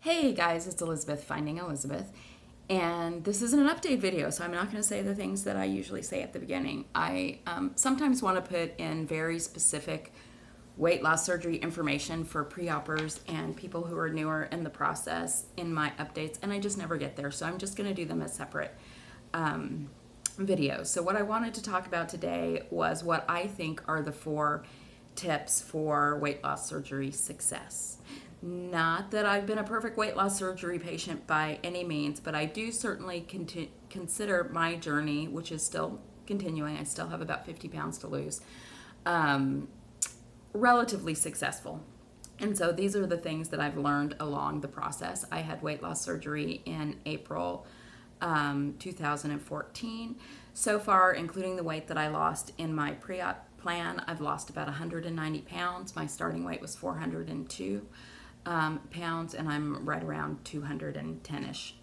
Hey guys, it's Elizabeth, Finding Elizabeth, and this isn't an update video, so I'm not going to say the things that I usually say at the beginning. I sometimes want to put in very specific weight loss surgery information for pre-oppers and people who are newer in the process in my updates, and I just never get there, so I'm just going to do them as separate videos. So what I wanted to talk about today was what I think are the 4 tips for weight loss surgery success. Not that I've been a perfect weight loss surgery patient by any means, but I do certainly consider my journey, which is still continuing, I still have about 50 pounds to lose, relatively successful. And so these are the things that I've learned along the process. I had weight loss surgery in April 2014. So far, including the weight that I lost in my pre-op plan, I've lost about 190 pounds. My starting weight was 402 pounds, and I'm right around 210-ish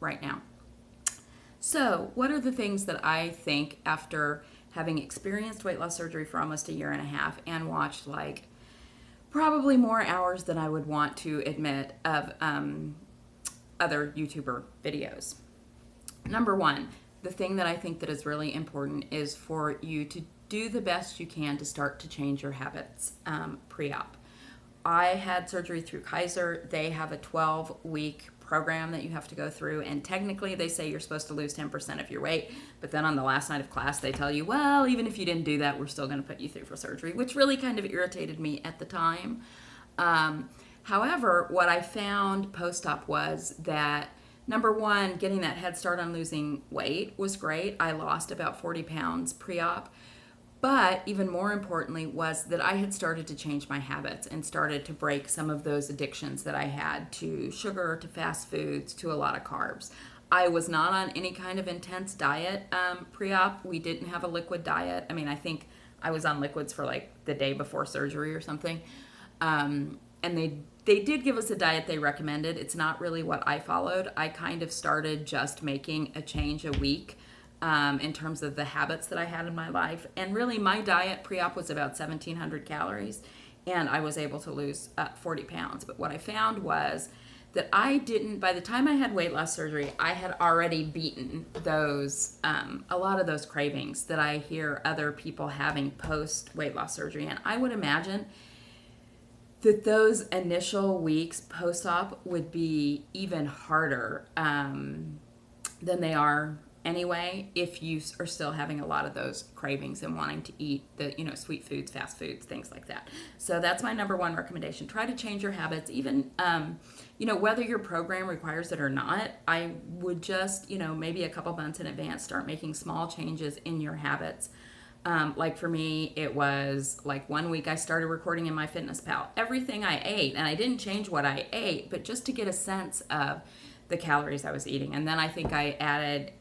right now. So what are the things that I think, after having experienced weight loss surgery for almost a year and a half and watched like probably more hours than I would want to admit of other YouTuber videos? Number one, the thing that I think that is really important is for you to do the best you can to start to change your habits pre-op. I had surgery through Kaiser. They have a 12-week program that you have to go through, and technically they say you're supposed to lose 10% of your weight, but then on the last night of class they tell you, well, even if you didn't do that, we're still going to put you through for surgery, which really kind of irritated me at the time. However, what I found post-op was that, number one, getting that head start on losing weight was great. I lost about 40 pounds pre-op. But even more importantly was that I had started to change my habits and started to break some of those addictions that I had to sugar, to fast foods, to a lot of carbs. I was not on any kind of intense diet pre-op. We didn't have a liquid diet. I mean, I think I was on liquids for like the day before surgery or something. And they did give us a diet they recommended. It's not really what I followed. I kind of started just making a change a week in terms of the habits that I had in my life. And really, my diet pre-op was about 1,700 calories, and I was able to lose 40 pounds. But what I found was that I didn't, by the time I had weight loss surgery, I had already beaten those, a lot of those cravings that I hear other people having post weight loss surgery. And I would imagine that those initial weeks post-op would be even harder than they are anyway, if you are still having a lot of those cravings and wanting to eat the, sweet foods, fast foods, things like that. So that's my number one recommendation. Try to change your habits, even, whether your program requires it or not. I would just, maybe a couple months in advance, start making small changes in your habits. Like for me, it was like 1 week I started recording in MyFitnessPal everything I ate, and I didn't change what I ate, but just to get a sense of the calories I was eating. And then I think I added,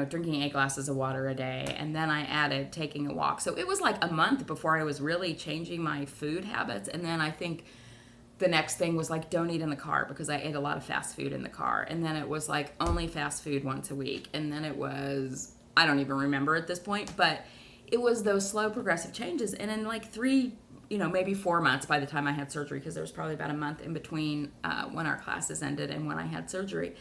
drinking 8 glasses of water a day. And then I added taking a walk. So it was like a month before I was really changing my food habits. And then I think the next thing was like, don't eat in the car, because I ate a lot of fast food in the car. And then it was like only fast food once a week. And then it was, I don't even remember at this point, but it was those slow progressive changes. And in like 3, maybe 4 months by the time I had surgery, because there was probably about a month in between when our classes ended and when I had surgery,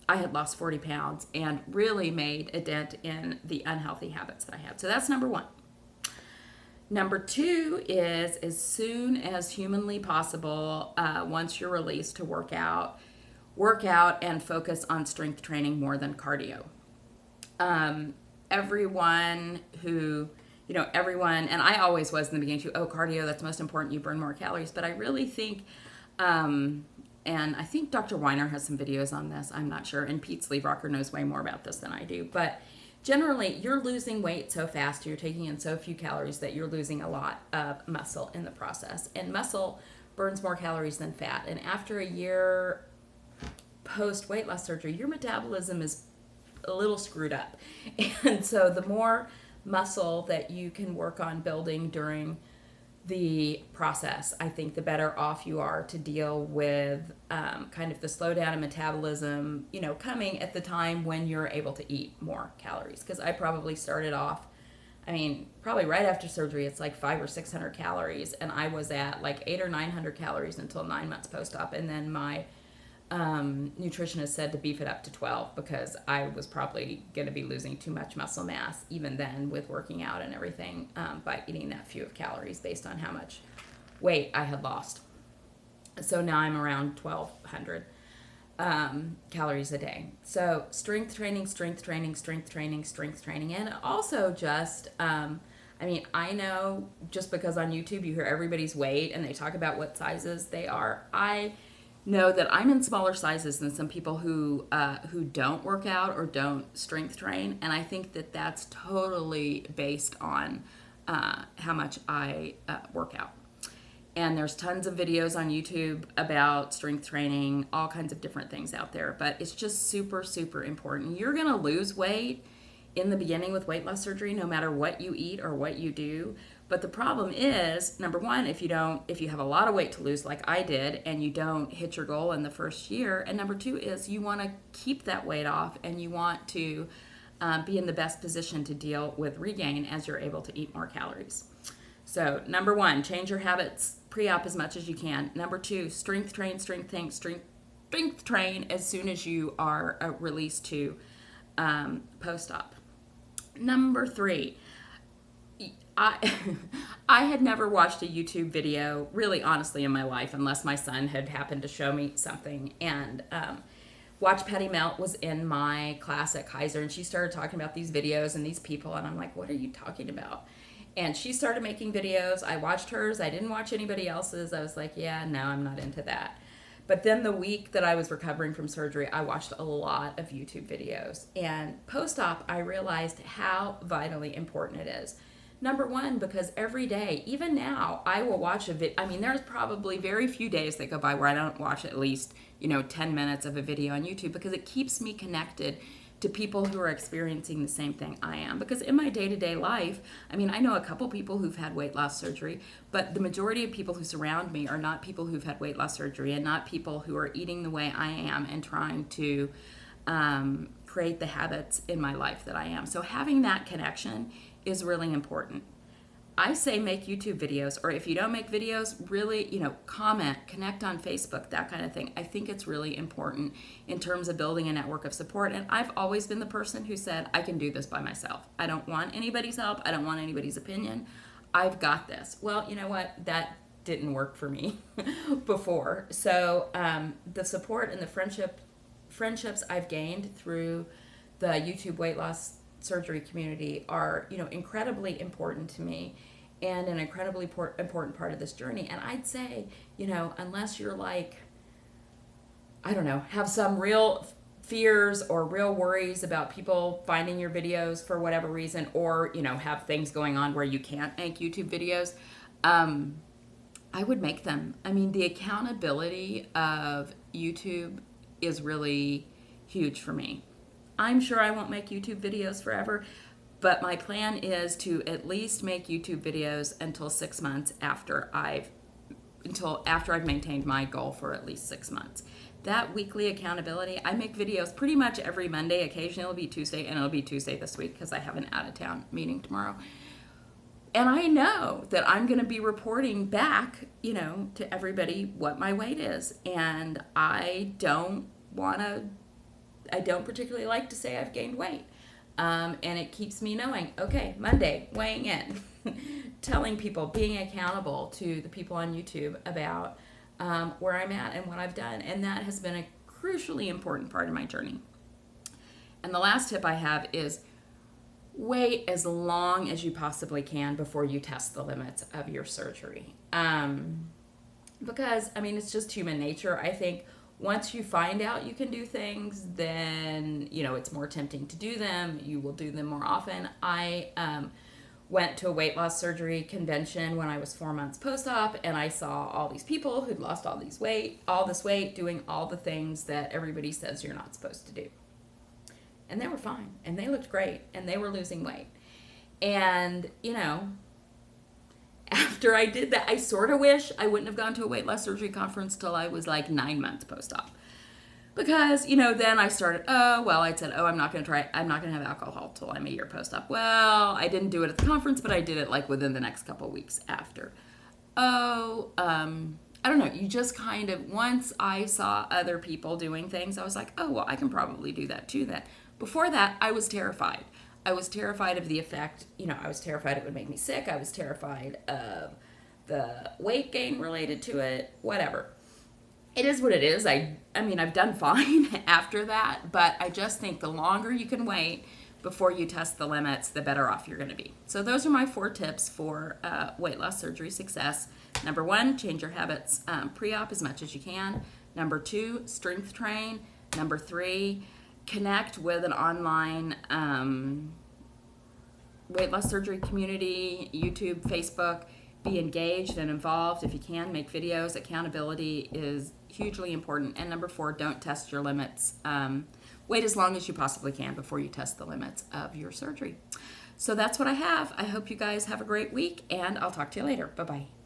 I had lost 40 pounds and really made a dent in the unhealthy habits that I had. So that's number one. Number two is, as soon as humanly possible, once you're released to work out and focus on strength training more than cardio. Everyone, and I always was in the beginning too, cardio, that's most important, you burn more calories. But I really think, and I think Dr. Weiner has some videos on this, I'm not sure, and Pete Sleeverocker knows way more about this than I do. But generally, you're losing weight so fast, you're taking in so few calories, that you're losing a lot of muscle in the process. And muscle burns more calories than fat. And after a year post weight loss surgery, your metabolism is a little screwed up. And so the more muscle that you can work on building during the process, I think the better off you are to deal with kind of the slowdown in metabolism, coming at the time when you're able to eat more calories. Because I probably started off I mean, probably right after surgery, it's like 500 or 600 calories, and I was at like 800 or 900 calories until 9 months post-op, and then my nutritionist said to beef it up to 12 because I was probably going to be losing too much muscle mass even then with working out and everything by eating that few of calories based on how much weight I had lost. So now I'm around 1,200 calories a day. So strength training, strength training, strength training, strength training, and also just, I mean, I know just because on YouTube you hear everybody's weight and they talk about what sizes they are. I know that I'm in smaller sizes than some people who don't work out or don't strength train, and I think that that's totally based on how much I work out. And there's tons of videos on YouTube about strength training, all kinds of different things out there. But it's just super, super important. You're going to lose weight in the beginning with weight loss surgery, no matter what you eat or what you do. But the problem is, number one, if you have a lot of weight to lose like I did and you don't hit your goal in the first year. And number two is you want to keep that weight off and you want to be in the best position to deal with regain as you're able to eat more calories. So number one, change your habits pre-op as much as you can. Number two, strength train as soon as you are released to post-op. Number three, I had never watched a YouTube video, really honestly, in my life, unless my son had happened to show me something. And Watch Patty Melt was in my class at Kaiser, and she started talking about these videos and these people, and I'm like, what are you talking about? And she started making videos. I watched hers. I didn't watch anybody else's. I was like, yeah, no, I'm not into that. But then the week that I was recovering from surgery, I watched a lot of YouTube videos. And post-op, I realized how vitally important it is. Number one, because every day, even now, I will watch a video. I mean, there's probably very few days that go by where I don't watch at least, 10 minutes of a video on YouTube because it keeps me connected to people who are experiencing the same thing I am. Because in my day-to-day life, I mean, I know a couple people who've had weight loss surgery, but the majority of people who surround me are not people who've had weight loss surgery and not people who are eating the way I am and trying to create the habits in my life that I am. So having that connection is really important. I say make YouTube videos, or if you don't make videos, really, comment, connect on Facebook, that kind of thing. I think it's really important in terms of building a network of support. And I've always been the person who said, I can do this by myself. I don't want anybody's help. I don't want anybody's opinion. I've got this. Well, you know what? That didn't work for me before. So the support and the friendships I've gained through the YouTube weight loss surgery community are, incredibly important to me and an incredibly important part of this journey. And I'd say, unless you're like, I don't know, have some real fears or real worries about people finding your videos for whatever reason, or, have things going on where you can't make YouTube videos, I would make them. I mean, the accountability of YouTube is really huge for me. I'm sure I won't make YouTube videos forever, but my plan is to at least make YouTube videos until 6 months after I've maintained my goal for at least 6 months. That weekly accountability, I make videos pretty much every Monday. Occasionally it'll be Tuesday, and it'll be Tuesday this week because I have an out-of-town meeting tomorrow. And I know that I'm going to be reporting back, to everybody what my weight is. And I don't particularly like to say I've gained weight. And it keeps me knowing, okay, Monday, weighing in, telling people, being accountable to the people on YouTube about where I'm at and what I've done. And that has been a crucially important part of my journey. And the last tip I have is wait as long as you possibly can before you test the limits of your surgery. Because, it's just human nature. I think once you find out you can do things, then, it's more tempting to do them. You will do them more often. I went to a weight loss surgery convention when I was 4 months post-op, and I saw all these people who'd lost all this weight, doing all the things that everybody says you're not supposed to do. And they were fine, and they looked great, and they were losing weight. And, after I did that, I sort of wish I wouldn't have gone to a weight loss surgery conference till I was like 9 months post-op. Because, you know, then I started, I said, I'm not going to have alcohol till I'm a year post-op. Well, I didn't do it at the conference, but I did it like within the next couple of weeks after. I don't know. You just kind of, once I saw other people doing things, I was like, oh, well, I can probably do that too then. Before that, I was terrified. I was terrified of the effect, you know, I was terrified it would make me sick. I was terrified of the weight gain related to it, whatever. It is what it is. I mean, I've done fine after that, but I just think the longer you can wait before you test the limits, the better off you're going to be. So those are my 4 tips for weight loss surgery success. Number 1, change your habits pre-op as much as you can. Number 2, strength train. Number 3, connect with an online weight loss surgery community, YouTube, Facebook. Be engaged and involved if you can. Make videos. Accountability is hugely important. And number 4, don't test your limits. Wait as long as you possibly can before you test the limits of your surgery. So that's what I have. I hope you guys have a great week, and I'll talk to you later. Bye-bye.